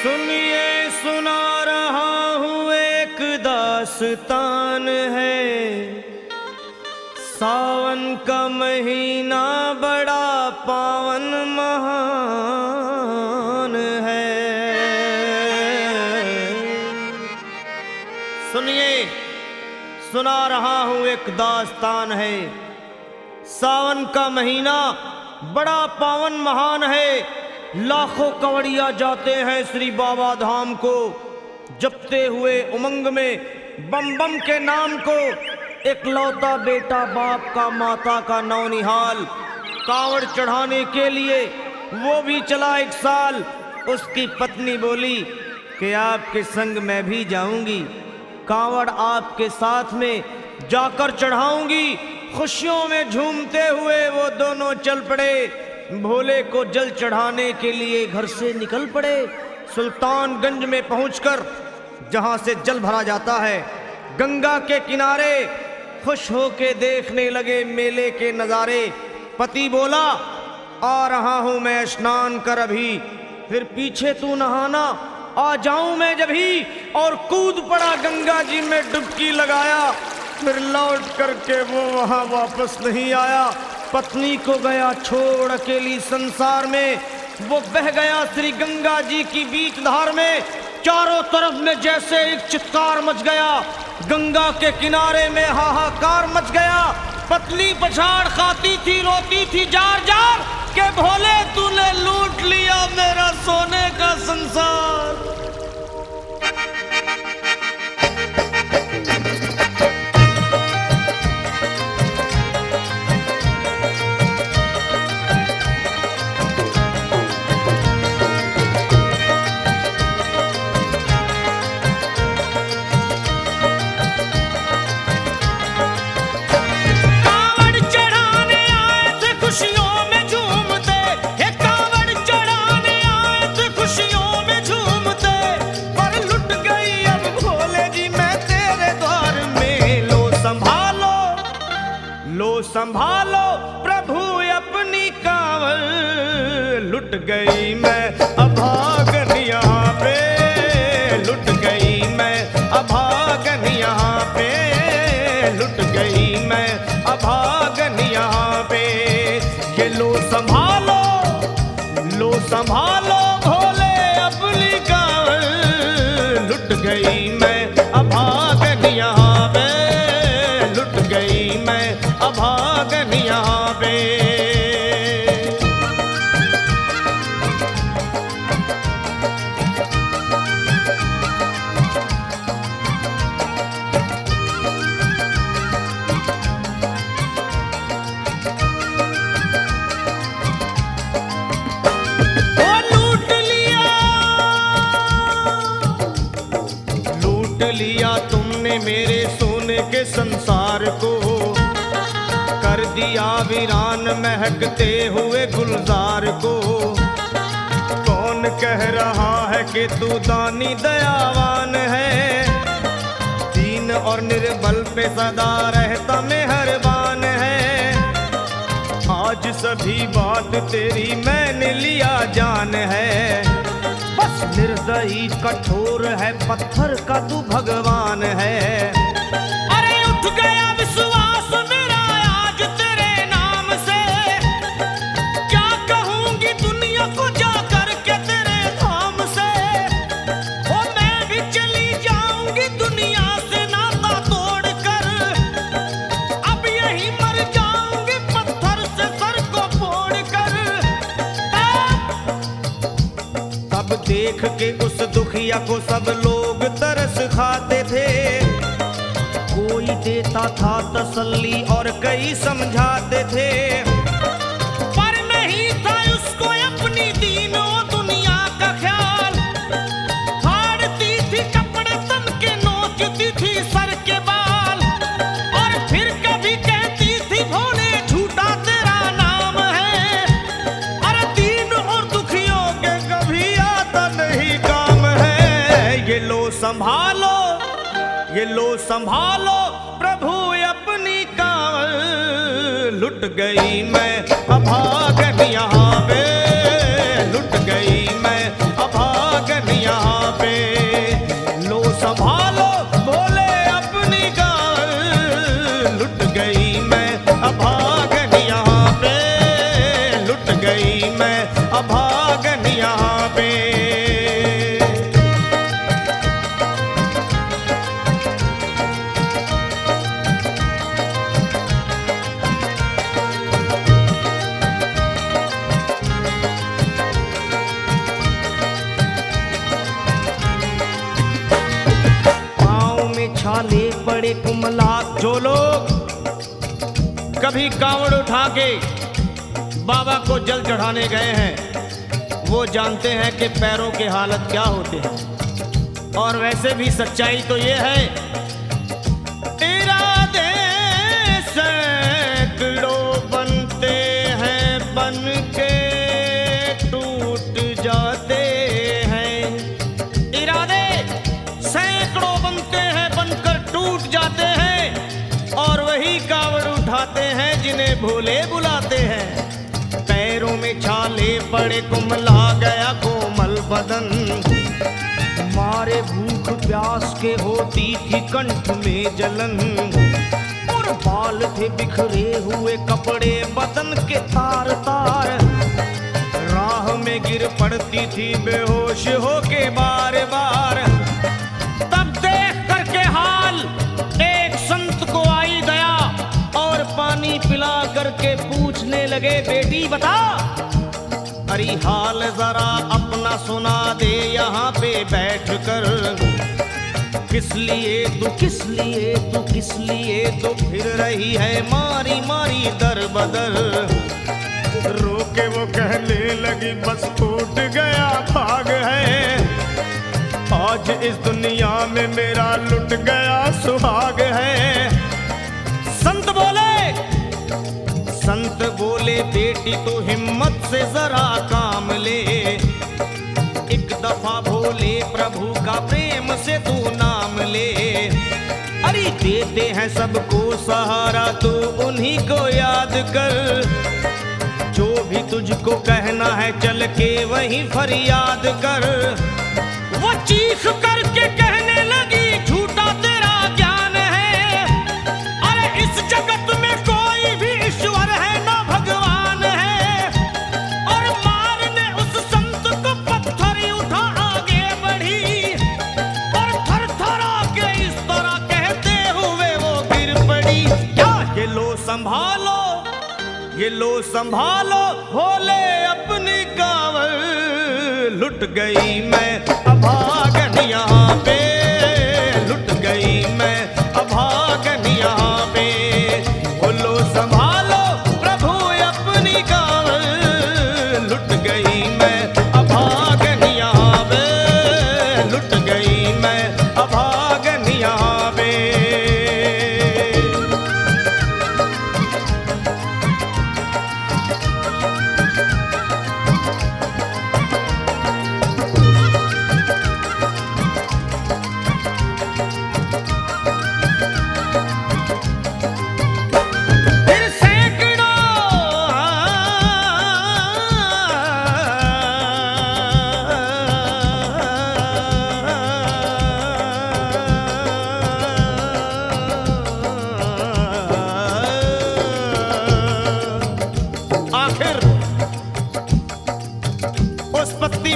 सुनिए सुना रहा हूँ एक दास्तान है। सावन का महीना बड़ा पावन महान है। सुनिए सुना रहा हूँ एक दास्तान है। सावन का महीना बड़ा पावन महान है। लाखों कवड़िया जाते हैं श्री बाबा धाम को, जपते हुए उमंग में बम बम के नाम को। एक लौता बेटा बाप का माता का नौनिहाल कांवड़ चढ़ाने के लिए वो भी चला एक साल। उसकी पत्नी बोली कि आपके संग मैं भी जाऊंगी, कांवड़ आपके साथ में जाकर चढ़ाऊंगी। खुशियों में झूमते हुए वो दोनों चल पड़े। भोले को जल चढ़ाने के लिए घर से निकल पड़े। सुल्तानगंज में पहुंचकर जहां से जल भरा जाता है, गंगा के किनारे खुश होके देखने लगे मेले के नज़ारे। पति बोला आ रहा हूं मैं स्नान कर अभी, फिर पीछे तू नहाना आ जाऊं मैं जभी। और कूद पड़ा गंगा जी में डुबकी लगाया। फिर लौट करके वो वहां वापस नहीं आया। पत्नी को गया छोड़ अकेली संसार में। वो बह गया श्री गंगा जी की बीच धार में। चारों तरफ में जैसे एक चित्कार मच गया। गंगा के किनारे में हाहाकार मच गया। पत्नी पछाड़ खाती थी, रोती थी जार जार के भोले तूने लूट लिया मेरा सोने का संसार। संभालो प्रभु अपनी कांवड़, लुट गई मैं अभागन यहाँ पे। लुट गई मैं अभागन यहाँ पे। लुट गई मैं अभागन यहाँ पे। ये लो संभालो भोले अपनी कांवड़, लुट गई मैं अभागन यहाँ पे। लुट गई मैं अभागन यहाँ पे। लूट लिया तुमने मेरे सोने के संसार को, कर दिया वीरान महकते हुए गुलजार को। कौन कह रहा है कि तू दानी दयावान है, दीन और निर्बल पे सदा रहता मेहरबान है। आज सभी बात तेरी मैंने लिया जान है, बस निर्दयी कठोर है पत्थर का तू भगवान है। अरे उठ गया विश्वास मेरा आज तेरे नाम से, क्या कहूंगी दुनिया को जाकर के तेरे धाम से। ओ मैं भी चली जाऊंगी दुनिया से नाता तोड़कर, अब यही मर जाऊंगी पत्थर से सर को फोड़कर। तब देख के उस दुखिया को सब लोग तरस खाते थे। कोई देता था तसल्ली और कई समझाते थे, पर नहीं था उसको अपनी दीनों दुनिया का ख्याल। फाड़ती थी कपड़े तन के, नोचती थी सर के बाल, और फिर कभी कहती थी भोले झूठा तेरा नाम है। अरे दीन और दुखियों के कभी आता नहीं काम है। ये लो संभालो प्रभु अपनी कांवड़, लुट गई मैं अभागन यहाँ पे। लुट गई मैं अभागन यहाँ छाले पड़े कुमला। जो लोग कभी कांवड़ उठा के बाबा को जल चढ़ाने गए हैं वो जानते हैं कि पैरों के हालत क्या होते हैं। और वैसे भी सच्चाई तो ये है, इरादे सैकड़ों बनते हैं बन के टूट जाते हैं। इरादे सैकड़ों बनते हैं बनकर टूट जाते हैं। और वही कावड़ उठाते हैं जिन्हें भोले बुलाते हैं। पैरों में छाले पड़े कुमला गया कोमल बदन। मारे भूख प्यास के होती थी कंठ में जलन। और बाल थे बिखरे हुए कपड़े बदन के तार तार। राह में गिर पड़ती थी बेहोश होके बार बार। तब देख करके हाल एक संत को आई दया और पानी पिला करके पूछने लगे, बेटी बता अरे हाल जरा अपना सुना दे यहाँ पे बैठ कर। किस लिए तू किस लिए तू किस लिए तो फिर रही है मारी मारी दर बदर। रोके वो कहने लगी बस टूट गया भाग है। आज इस दुनिया में मेरा लुट गया सुहाग है। संत बोले बेटी तो हिम्मत से जरा काम ले। एक दफा भोले प्रभु का प्रेम से तू नाम ले। अरे देते हैं सबको सहारा तू उन्हीं को याद कर। जो भी तुझको कहना है चल के वहीं फरियाद कर। वो चीख करके कहने लगी झूठा तेरा ज्ञान है। अरे इस जगत में कोई भी ईश्वर है ना भगवान है। और मारने उस संत को पत्थर उठा आगे बढ़ी। और थर थर के इस तरह कहते हुए वो गिर पड़ी। क्या ये लो संभालो ये लो संभालो भोले अपनी कांवड़। लुट गई मैं अभागन यहाँ पे। लुट गई मैं अभागन यहाँ पे। बोलो संभालो प्रभु अपनी कांवड़। लुट गई मैं अभागन यहाँ पे। लुट गई मैं अभागन यहाँ पे।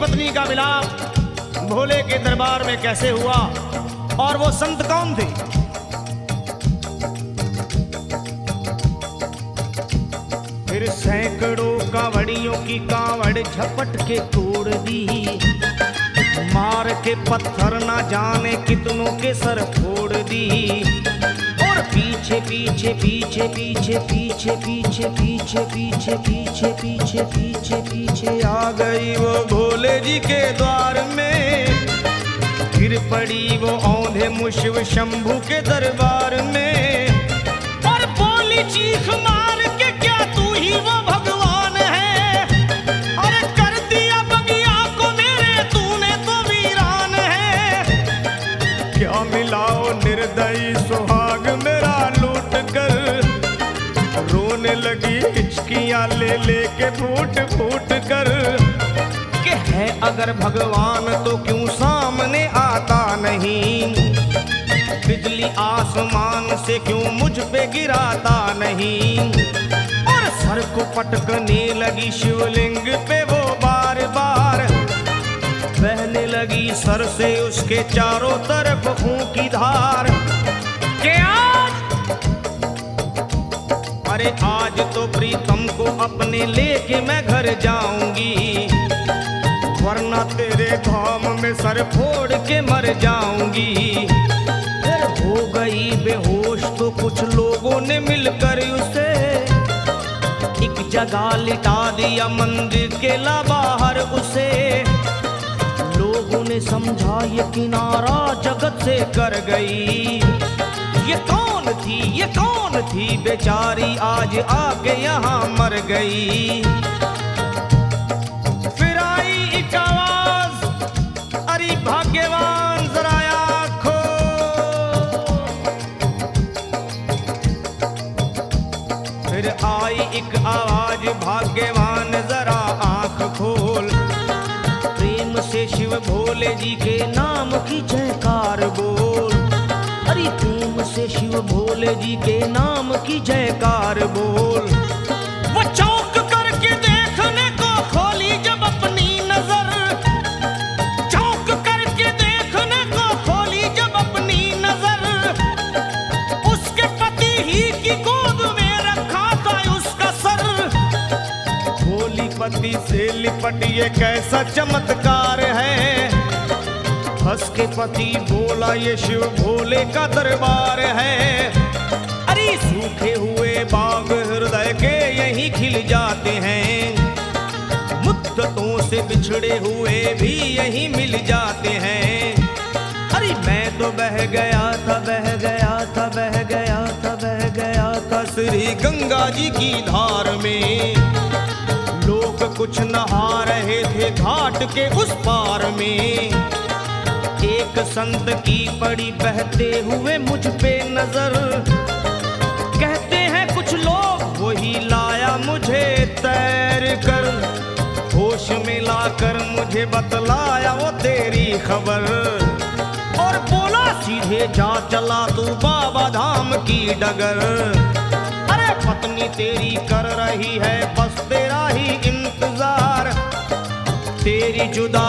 पत्नी का मिलाप भोले के दरबार में कैसे हुआ और वो संत कौन थे? फिर सैकड़ों कांवड़ियों की कांवड़ झपट के तोड़ दी। मार के पत्थर ना जाने कितनों के सर फोड़ दी। और पीछे पीछे पीछे पीछे पीछे पीछे पीछे पीछे पीछे पीछे पीछे पीछे आ गई वो भोले जी के द्वार में। गिर पड़ी वो औंधे मुशिव शंभू के दरबार में। और बोली चीख मार के क्या तू ही वो भगवान है? अरे कर दिया बगिया को मेरे तूने तो वीरान है। क्या मिलाओ निर्दयी सुहाग मेरा लूट कर। रोने लगी हिचकियां ले लेके फूट फूट कर। कि है अगर भगवान तो क्यों सामने आता नहीं? बिजली आसमान से क्यों मुझ पे गिराता नहीं? और सर को पटकने लगी शिवलिंग पे वो बार बार। बहने लगी सर से उसके चारों तरफ खून की धार। के अरे आज तो प्रीतम को अपने लेके मैं घर जाऊंगी। वरना तेरे धाम में सर फोड़ के मर जाऊंगी। फिर हो जगह लिटा दिया मंदिर के बाहर उसे। लोगों ने समझा ये किनारा जगत से कर गई। ये कौन थी बेचारी आज आके यहाँ मर गई। फिर आई एक आवाज, अरे भाग्यवान जरा आँखो। फिर आई एक आवाज, भाग्यवान जरा आँख खोल। प्रेम से शिव भोले जी के नाम की जयकार बोल। अरे प्रेम से शिव भोले जी के नाम की जयकार बोल। वो चौंक करके देखने को खोली जब अपनी नजर। चौंक करके देखने को खोली जब अपनी नजर। उसके पति ही की गोद में रखा था उसका सर। भोली पति से लिपट ये कैसा चमत्कार है। हंस के पति बोला ये शिव भोले का दरबार है। अरे सूखे हुए बाग हृदय के यहीं खिल जाते हैं। मुद्दतों से बिछड़े हुए भी यहीं मिल जाते हैं। अरे मैं तो बह गया था श्री गंगा जी की धार में। लोग कुछ नहा रहे थे घाट के उस पार में। एक संत की पड़ी बहते हुए मुझ पे नजर। कहते हैं कुछ लोग वही लाया मुझे तैर कर। होश में लाकर मुझे बतलाया वो तेरी खबर। और बोला सीधे जा चला तू बाबा धाम की डगर। अरे पत्नी तेरी कर रही है बस तेरा ही इंतजार। तेरी जुदा